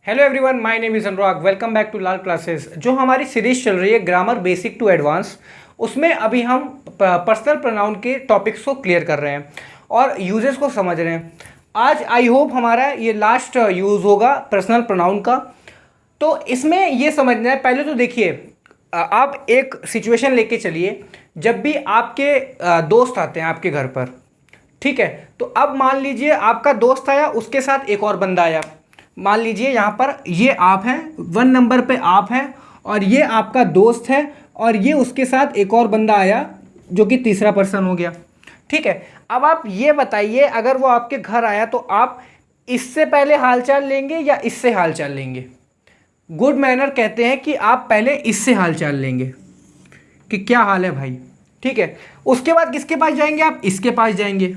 Hello everyone, my name is Anurag. Welcome back to Lal classes. जो हमारी series चल रही है ग्रामर बेसिक टू एडवांस, उसमें अभी हम पर्सनल प्रोनाउन के टॉपिक्स को क्लियर कर रहे हैं और यूजेस को समझ रहे हैं। आज आई होप हमारा ये लास्ट यूज़ होगा पर्सनल प्रोनाउन का। तो इसमें ये समझना है, पहले तो देखिए, आप एक सिचुएशन लेके चलिए। जब भी आपके दोस्त आते हैं आपके घर पर, ठीक है, तो अब मान लीजिए आपका दोस्त आया, उसके साथ एक और बंदा आया। मान लीजिए यहाँ पर ये आप हैं, 1 नंबर पे आप हैं और ये आपका दोस्त है और ये उसके साथ एक और बंदा आया जो कि तीसरा पर्सन हो गया। ठीक है, अब आप ये बताइए, अगर वो आपके घर आया तो आप इससे पहले हालचाल लेंगे या इससे हालचाल लेंगे? गुड मैनर कहते हैं कि आप पहले इससे हालचाल लेंगे कि क्या हाल है भाई। ठीक है, उसके बाद किसके पास जाएंगे? आप इसके पास जाएंगे।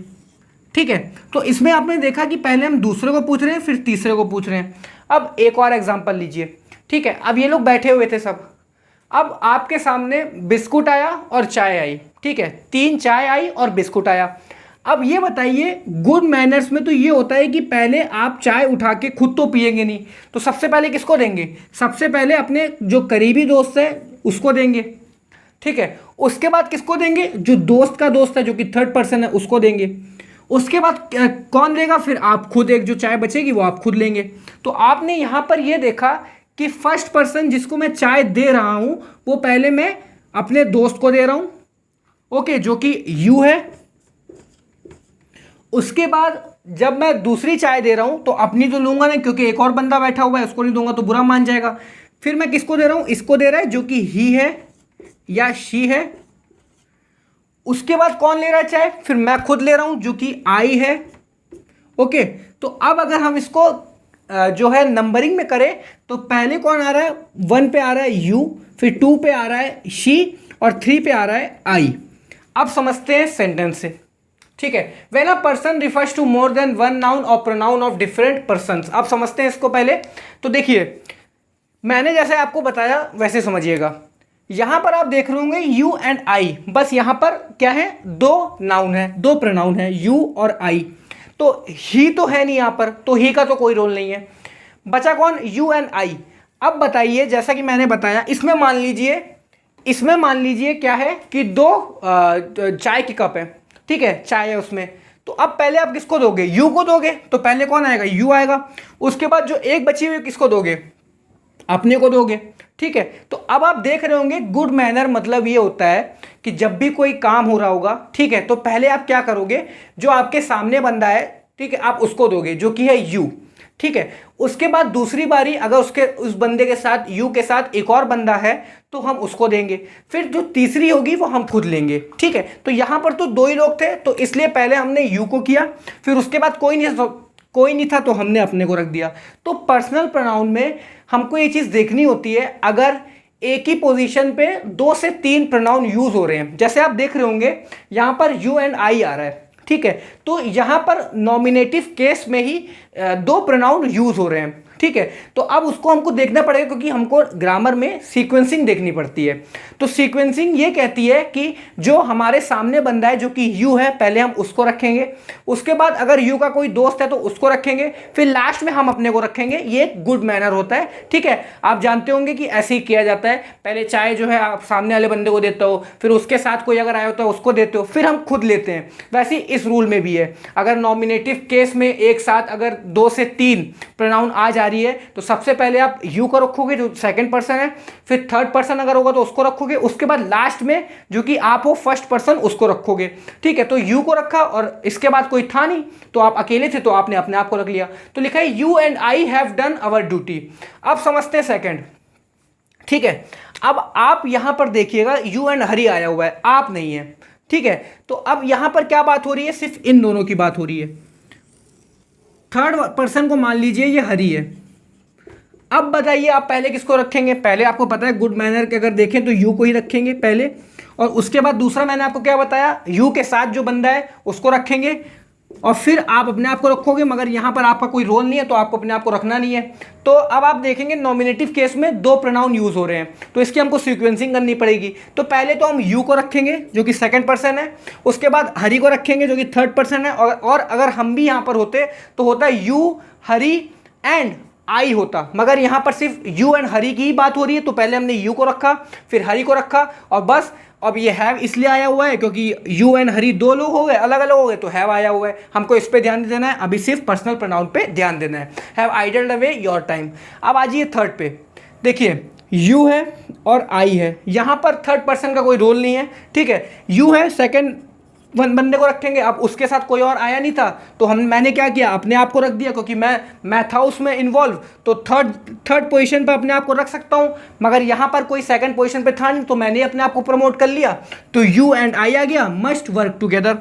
ठीक है, तो इसमें आपने देखा कि पहले हम दूसरे को पूछ रहे हैं, फिर तीसरे को पूछ रहे हैं। अब एक और एग्जांपल लीजिए। ठीक है, अब ये लोग बैठे हुए थे सब। अब आपके सामने बिस्कुट आया और चाय आई। ठीक है, 3 चाय आई और बिस्कुट आया। अब ये बताइए, गुड मैनर्स में तो ये होता है कि पहले आप चाय उठा के खुद तो पिएंगे नहीं, तो सबसे पहले किसको देंगे? सबसे पहले अपने जो करीबी दोस्त है उसको देंगे। ठीक है, उसके बाद किसको देंगे? जो दोस्त का दोस्त है, जो कि थर्ड पर्सन है, उसको देंगे। उसके बाद कौन लेगा? फिर आप खुद, एक जो चाय बचेगी वो आप खुद लेंगे। तो आपने यहां पर ये देखा कि फर्स्ट पर्सन जिसको मैं चाय दे रहा हूं वो पहले मैं अपने दोस्त को दे रहा हूं, ओके, जो कि यू है। उसके बाद जब मैं दूसरी चाय दे रहा हूं तो अपनी तो लूंगा नहीं, क्योंकि एक और बंदा बैठा हुआ है, उसको नहीं दूंगा तो बुरा मान जाएगा। फिर मैं किसको दे रहा हूं? इसको दे रहा है, जो कि ही है या शी है। उसके बाद कौन ले रहा है चाय? फिर मैं खुद ले रहा हूं, जो कि आई है। ओके, तो अब अगर हम इसको जो है नंबरिंग में करें तो पहले कौन आ रहा है? 1 पे आ रहा है यू, फिर 2 पे आ रहा है शी और 3 पे आ रहा है आई। अब समझते हैं सेंटेंस से। ठीक है, when a person refers to more than 1 noun और प्रोनाउन ऑफ डिफरेंट पर्सन्स। अब समझते हैं इसको पहले। तो देखिए, मैंने जैसे आपको बताया वैसे समझिएगा। यहां पर आप देख रहे होंगे यू एंड आई, बस यहां पर क्या है? 2 नाउन है, 2 प्रोनाउन है, यू और आई। तो ही तो है नहीं यहां पर, तो ही का तो कोई रोल नहीं है। बचा कौन? यू एंड आई। अब बताइए, जैसा कि मैंने बताया, इसमें मान लीजिए क्या है कि 2 चाय की कप है। ठीक है, चाय है उसमें। तो अब पहले आप किसको दोगे? यू को दोगे, तो पहले कौन आएगा? यू आएगा। उसके बाद जो एक बची हुई किसको दोगे? अपने को दोगे। ठीक है, तो अब आप देख रहे होंगे गुड मैनर मतलब ये होता है कि जब भी कोई काम हो रहा होगा, ठीक है, तो पहले आप क्या करोगे? जो आपके सामने बंदा है, ठीक है, आप उसको दोगे, जो कि है यू। ठीक है, उसके बाद दूसरी बारी अगर उस बंदे के साथ, यू के साथ एक और बंदा है, तो हम उसको देंगे। फिर जो तीसरी होगी वो हम खुद लेंगे। ठीक है, तो यहां पर तो 2 ही लोग थे, तो इसलिए पहले हमने यू को किया, फिर उसके बाद कोई नहीं था तो हमने अपने को रख दिया। तो पर्सनल प्रोनाउन में हमको ये चीज़ देखनी होती है, अगर एक ही पोजीशन पे 2 से 3 प्रोनाउन यूज हो रहे हैं। जैसे आप देख रहे होंगे यहाँ पर यू एंड आई आ रहा है। ठीक है, तो यहाँ पर नॉमिनेटिव केस में ही 2 प्रोनाउन यूज हो रहे हैं। ठीक है, तो अब उसको हमको देखना पड़ेगा, क्योंकि हमको ग्रामर में सीक्वेंसिंग देखनी पड़ती है। तो सीक्वेंसिंग ये कहती है कि जो हमारे सामने बंदा है, जो कि यू है, पहले हम उसको रखेंगे। उसके बाद अगर यू का कोई दोस्त है तो उसको रखेंगे, फिर लास्ट में हम अपने को रखेंगे। ये गुड मैनर होता है। ठीक है, आप जानते होंगे कि ऐसे ही किया जाता है। पहले चाय जो है आप सामने वाले बंदे को देते हो, फिर उसके साथ कोई अगर आया होता है उसको देते हो, फिर हम खुद लेते हैं। वैसे इस रूल में भी है, अगर नॉमिनेटिव केस में एक साथ अगर 2 से 3 प्रोनाउन आ जा रही है तो सबसे पहले आप यू को रखोगे, जो सेकंड पर्सन है, फिर थर्ड पर्सन अगर होगा तो उसको रखोगे, उसके बाद लास्ट में जो कि आप हो फर्स्ट पर्सन, उसको रखोगे। ठीक है, तो यू को रखा और इसके बाद कोई था नहीं, तो आप अकेले थे तो आपने अपने आप को रख लिया। तो लिखा है you and I have done our duty. अब समझते हैं सेकंड। ठीक है, अब आप यहां पर देखिएगा यू एंड हरी आया हुआ है, आप नहीं है। ठीक है, तो अब यहां पर क्या बात हो रही है? सिर्फ इन दोनों की बात हो रही है। थर्ड पर्सन को मान लीजिए ये हरी है। अब बताइए आप पहले किसको रखेंगे? पहले आपको पता है गुड मैनर के अगर देखें तो यू को ही रखेंगे पहले, और उसके बाद दूसरा मैंने आपको क्या बताया? यू के साथ जो बंदा है उसको रखेंगे, और फिर आप अपने आप को रखोगे। मगर यहां पर आपका कोई रोल नहीं है तो आपको अपने आप को रखना नहीं है। तो अब आप देखेंगे नॉमिनेटिव केस में 2 प्रोनाउन यूज हो रहे हैं, तो इसकी हमको सीक्वेंसिंग करनी पड़ेगी। तो पहले तो हम यू को रखेंगे जो कि सेकंड पर्सन है, उसके बाद हरी को रखेंगे जो कि थर्ड पर्सन है, और अगर हम भी यहां पर होते तो होता है यू, हरी एंड आई होता, मगर यहाँ पर सिर्फ यू एंड हरी की ही बात हो रही है, तो पहले हमने यू को रखा, फिर हरी को रखा, और बस अब ये हैव इसलिए आया हुआ है क्योंकि यू एंड हरी दो लोग हो गए, अलग अलग हो गए, तो हैव आया हुआ है। हमको इस पे ध्यान नहीं देना है, अभी सिर्फ पर्सनल प्रोनाउन पे ध्यान देना है। Have idled away your time. अब आ जाइए थर्ड पे, देखिए यू है और आई है, यहाँ पर थर्ड पर्सन का कोई रोल नहीं है, ठीक है। यू है, सेकंड बंदे को रखेंगे, अब उसके साथ कोई और आया नहीं था, तो मैंने क्या किया, अपने आप को रख दिया, क्योंकि मैं था उसमें इन्वॉल्व, तो थर्ड पोजीशन पे अपने आप को रख सकता हूँ, मगर यहाँ पर कोई सेकंड पोजीशन पे था नहीं, तो मैंने अपने आप को प्रमोट कर लिया, तो यू एंड आई आ गया, मस्ट वर्क टुगेदर।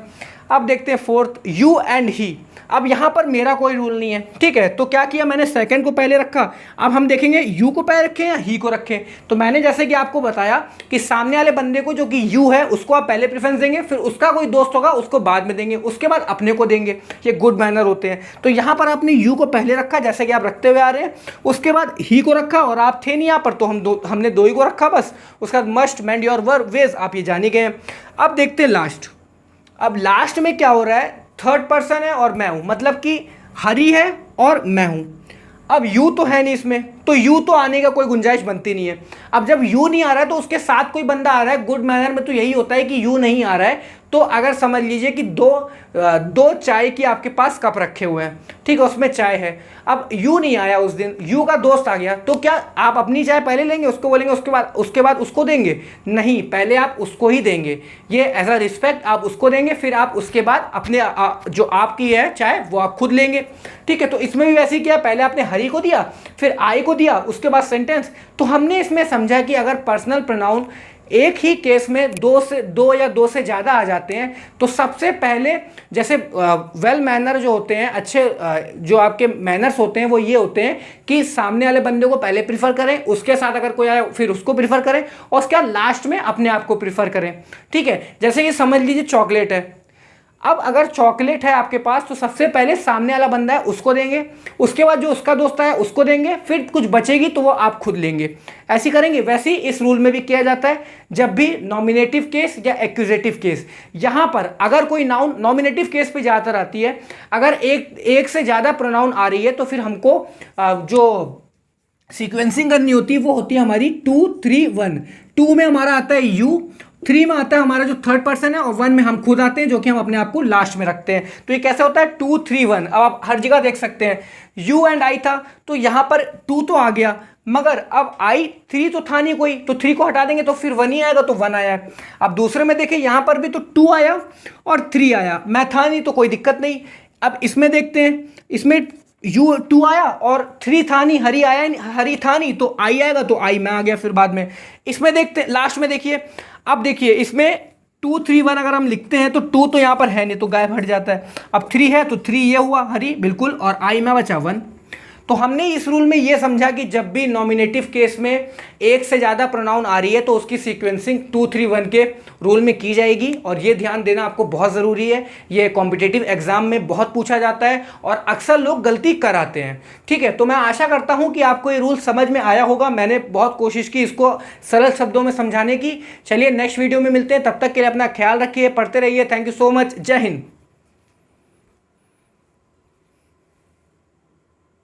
अब देखते हैं फोर्थ, यू एंड ही। अब यहाँ पर मेरा कोई रूल नहीं है, ठीक है, तो क्या किया मैंने, सेकंड को पहले रखा। अब हम देखेंगे यू को पहले रखें या ही को रखें, तो मैंने जैसे कि आपको बताया कि सामने वाले बंदे को जो कि यू है उसको आप पहले प्रेफरेंस देंगे, फिर उसका कोई दोस्त होगा उसको बाद में देंगे, उसके बाद अपने को देंगे, ये गुड मैनर होते हैं। तो यहाँ पर आपने यू को पहले रखा जैसे कि आप रखते हुए आ रहे हैं, उसके बाद ही को रखा, और आप थे नहीं यहाँ पर, तो हमने दो ही को रखा बस। उसके बाद must mend your work ways, आप ये जान ही गए। अब देखते हैं लास्ट। अब लास्ट में क्या हो रहा है, थर्ड पर्सन है और मैं हूं, मतलब कि हरी है और मैं हूं। अब यू तो है नहीं इसमें, तो यू तो आने का कोई गुंजाइश बनती नहीं है। अब जब यू नहीं आ रहा है तो उसके साथ कोई बंदा आ रहा है, गुड मैनर में तो यही होता है कि यू नहीं आ रहा है, तो अगर समझ लीजिए कि दो चाय की आपके पास कप रखे हुए हैं, ठीक है, उसमें चाय है। अब यू नहीं आया उस दिन, यू का दोस्त आ गया, तो क्या आप अपनी चाय पहले लेंगे, उसको बोलेंगे उसके बाद उसको देंगे? नहीं, पहले आप उसको ही देंगे, ये एज अ रिस्पेक्ट आप उसको देंगे, फिर आप उसके बाद अपने जो आपकी है चाय वो आप खुद लेंगे, ठीक है। तो इसमें भी वैसे ही किया, पहले आपने हरी को दिया, फिर आई को दिया, उसके बाद सेंटेंस। तो हमने इसमें समझा कि अगर पर्सनल प्रोनाउन एक ही केस में दो या दो से ज़्यादा आ जाते हैं, तो सबसे पहले जैसे वेल मैनर जो होते हैं, अच्छे जो आपके मैनर्स होते हैं वो ये होते हैं कि सामने वाले बंदे को पहले प्रीफर करें, उसके साथ अगर कोई आए फिर उसको प्रीफर करें, और उसके बाद लास्ट में अपने आप को प्रीफर करें, ठीक है। जैसे ये समझ लीजिए चॉकलेट है, अब अगर चॉकलेट है आपके पास तो सबसे पहले सामने वाला बंदा है उसको देंगे, उसके बाद जो उसका दोस्त है उसको देंगे, फिर कुछ बचेगी तो वो आप खुद लेंगे, ऐसे करेंगे। वैसे ही इस रूल में भी किया जाता है जब भी नॉमिनेटिव केस या एक्यूजेटिव केस। यहाँ पर अगर कोई नाउन नॉमिनेटिव केस पे ज़्यादातर आती है, अगर एक से ज़्यादा प्रोनाउन आ रही है तो फिर हमको जो सीक्वेंसिंग करनी होती है वो होती है हमारी 2 3 1। 2 में हमारा आता है यू, 3 में आता है हमारा जो थर्ड पर्सन है, और 1 में हम खुद आते हैं जो कि हम अपने आप को लास्ट में रखते हैं। तो ये कैसे होता है 2 3 1। अब आप हर जगह देख सकते हैं यू एंड आई था, तो यहाँ पर 2 तो आ गया, मगर अब आई 3 तो था नहीं कोई, तो 3 को हटा देंगे तो फिर 1 ही आएगा, तो 1 आया। अब दूसरे में देखें यहाँ पर भी तो 2 आया और 3 आया, मैं था नहीं तो कोई दिक्कत नहीं। अब इसमें देखते हैं, इसमें यू 2 आया और 3 था नहीं, हरी था नहीं, तो आई आएगा, तो आई में आ गया फिर बाद में। इसमें देखते लास्ट में देखिए, अब देखिए इसमें 2 3 1 अगर हम लिखते हैं तो 2 तो यहाँ पर है नहीं, तो गायब हट जाता है। अब 3 है तो 3 ये हुआ हरी बिल्कुल, और आई में बचा 1। तो हमने इस रूल में ये समझा कि जब भी नॉमिनेटिव केस में एक से ज़्यादा प्रोनाउन आ रही है तो उसकी सीक्वेंसिंग 2 3 1 के रूल में की जाएगी, और ये ध्यान देना आपको बहुत ज़रूरी है। ये कॉम्पिटिटिव एग्जाम में बहुत पूछा जाता है और अक्सर लोग गलती कराते हैं, ठीक है। तो मैं आशा करता हूँ कि आपको ये रूल समझ में आया होगा। मैंने बहुत कोशिश की इसको सरल शब्दों में समझाने की। चलिए नेक्स्ट वीडियो में मिलते हैं, तब तक के लिए अपना ख्याल रखिए, पढ़ते रहिए। थैंक यू सो मच, जय हिंद।